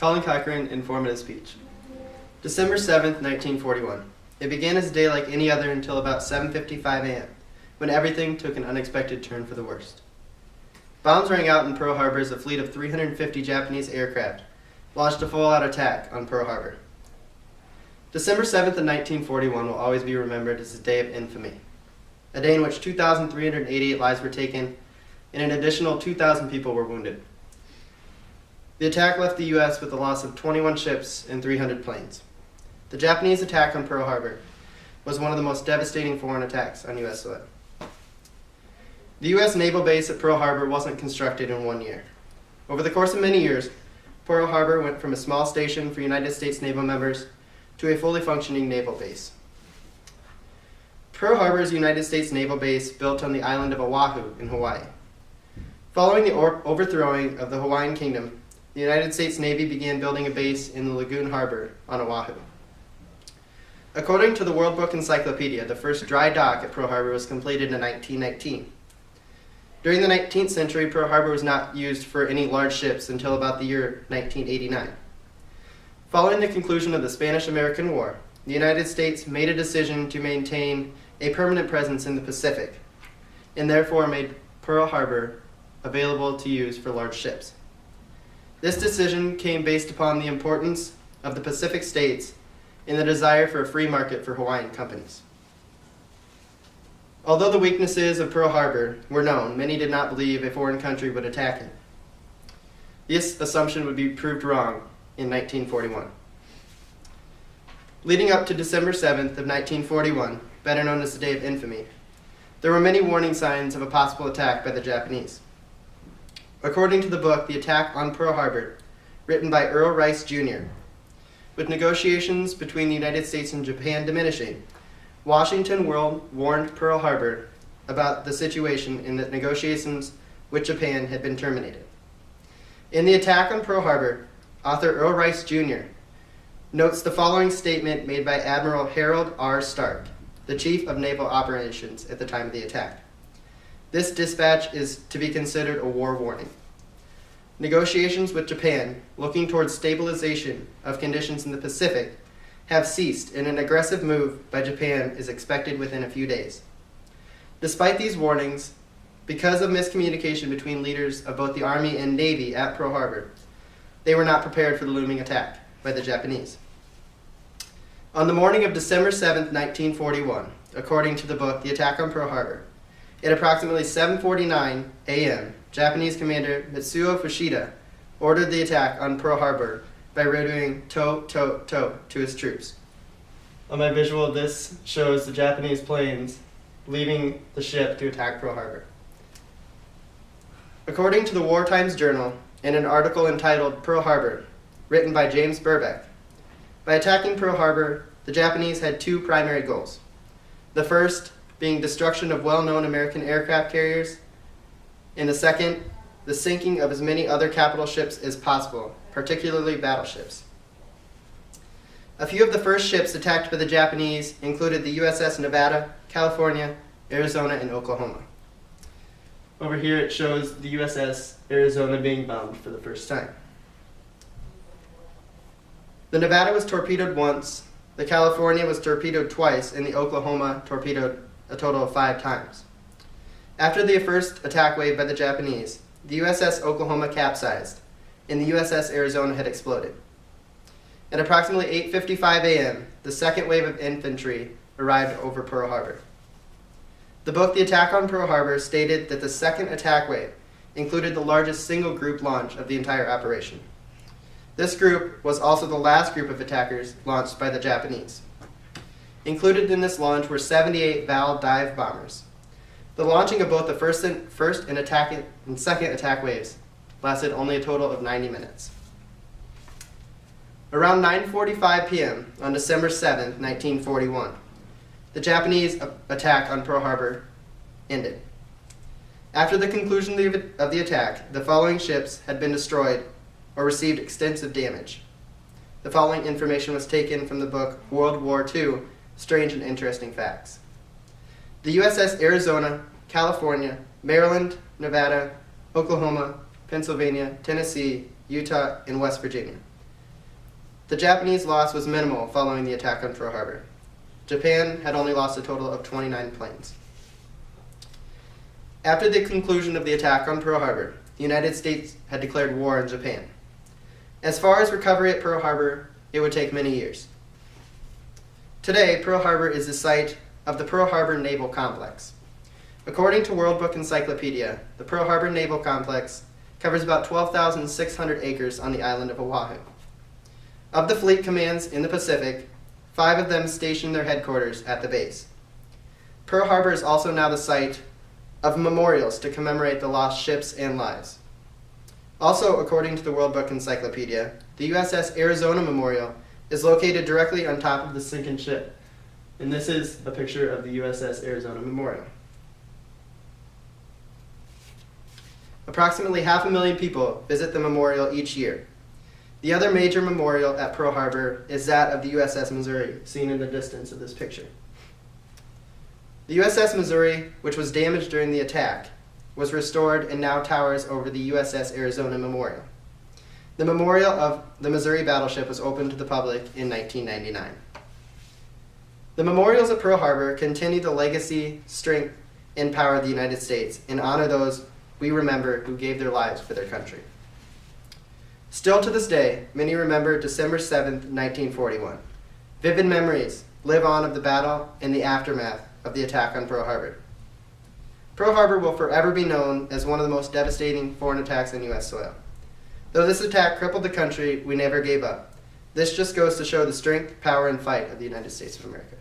Collin Cochran, informative speech. December 7th, 1941. It began as a day like any other until about 7:55 a.m., when everything took an unexpected turn for the worst. Bombs rang out in Pearl Harbor as a fleet of 350 Japanese aircraft launched a full-out attack on Pearl Harbor. December 7th of 1941 will always be remembered as a day of infamy, a day in which 2,388 lives were taken and an additional 2,000 people were wounded. The attack left the U.S. with the loss of 21 ships and 300 planes. The Japanese attack on Pearl Harbor was one of the most devastating foreign attacks on U.S. soil. The U.S. naval base at Pearl Harbor wasn't constructed in 1 year. Over the course of many years, Pearl Harbor went from a small station for United States naval members to a fully functioning naval base. Pearl Harbor is a United States naval base built on the island of Oahu in Hawaii. Following the overthrowing of the Hawaiian Kingdom, the United States Navy began building a base in the Lagoon Harbor on Oahu. According to the World Book Encyclopedia, the first dry dock at Pearl Harbor was completed in 1919. During the 19th century, Pearl Harbor was not used for any large ships until about the year 1989. Following the conclusion of the Spanish-American War, the United States made a decision to maintain a permanent presence in the Pacific, and therefore made Pearl Harbor available to use for large ships. This decision came based upon the importance of the Pacific states and the desire for a free market for Hawaiian companies. Although the weaknesses of Pearl Harbor were known, many did not believe a foreign country would attack it. This assumption would be proved wrong in 1941. Leading up to December 7th of 1941, better known as the Day of Infamy, there were many warning signs of a possible attack by the Japanese. According to the book, The Attack on Pearl Harbor, written by Earl Rice, Jr., with negotiations between the United States and Japan diminishing, Washington warned Pearl Harbor about the situation and that negotiations with Japan had been terminated. In The Attack on Pearl Harbor, author Earl Rice, Jr. notes the following statement made by Admiral Harold R. Stark, the Chief of Naval Operations at the time of the attack. This dispatch is to be considered a war warning. Negotiations with Japan, looking towards stabilization of conditions in the Pacific, have ceased, and an aggressive move by Japan is expected within a few days. Despite these warnings, because of miscommunication between leaders of both the Army and Navy at Pearl Harbor, they were not prepared for the looming attack by the Japanese. On the morning of December 7th, 1941, according to the book The Attack on Pearl Harbor, at approximately 7:49 a.m., Japanese commander Mitsuo Fushida ordered the attack on Pearl Harbor by radioing "tow, tow, tow" to his troops. On my visual, this shows the Japanese planes leaving the ship to attack Pearl Harbor. According to the War Times Journal, in an article entitled Pearl Harbor, written by James Burbeck, by attacking Pearl Harbor, the Japanese had two primary goals. The first being destruction of well-known American aircraft carriers, and the second, the sinking of as many other capital ships as possible, particularly battleships. A few of the first ships attacked by the Japanese included the USS Nevada, California, Arizona, and Oklahoma. Over here it shows the USS Arizona being bombed for the first time. The Nevada was torpedoed once, the California was torpedoed twice, and the Oklahoma torpedoed a total of 5 times. After the first attack wave by the Japanese, the USS Oklahoma capsized, and the USS Arizona had exploded. At approximately 8:55 a.m., the second wave of infantry arrived over Pearl Harbor. The book The Attack on Pearl Harbor stated that the second attack wave included the largest single group launch of the entire operation. This group was also the last group of attackers launched by the Japanese. Included in this launch were 78 Val dive bombers. The launching of both the first and second attack waves lasted only a total of 90 minutes. Around 9:45 p.m. on December 7, 1941, the Japanese attack on Pearl Harbor ended. After the conclusion of the attack, the following ships had been destroyed or received extensive damage. The following information was taken from the book World War II, Strange and Interesting Facts. The USS Arizona, California, Maryland, Nevada, Oklahoma, Pennsylvania, Tennessee, Utah, and West Virginia The Japanese loss was minimal following the attack on Pearl Harbor. Japan had only lost a total of 29 planes. After the conclusion of the attack on Pearl Harbor, the United States had declared war on Japan. As far as recovery at Pearl Harbor, it would take many years. Today, Pearl Harbor is the site of the Pearl Harbor Naval Complex. According to World Book Encyclopedia, the Pearl Harbor Naval Complex covers about 12,600 acres on the island of Oahu. Of the fleet commands in the Pacific, 5 of them stationed their headquarters at the base. Pearl Harbor is also now the site of memorials to commemorate the lost ships and lives. Also, according to the World Book Encyclopedia, the USS Arizona Memorial is located directly on top of the sinking ship. And this is a picture of the USS Arizona Memorial. Approximately 500,000 people visit the memorial each year. The other major memorial at Pearl Harbor is that of the USS Missouri, seen in the distance of this picture. The USS Missouri, which was damaged during the attack, was restored and now towers over the USS Arizona Memorial. The memorial of the Missouri battleship was opened to the public in 1999. The memorials at Pearl Harbor continue the legacy, strength, and power of the United States and honor those we remember who gave their lives for their country. Still to this day, many remember December 7th, 1941. Vivid memories live on of the battle and the aftermath of the attack on Pearl Harbor. Pearl Harbor will forever be known as one of the most devastating foreign attacks on U.S. soil. Though this attack crippled the country, we never gave up. This just goes to show the strength, power, and fight of the United States of America.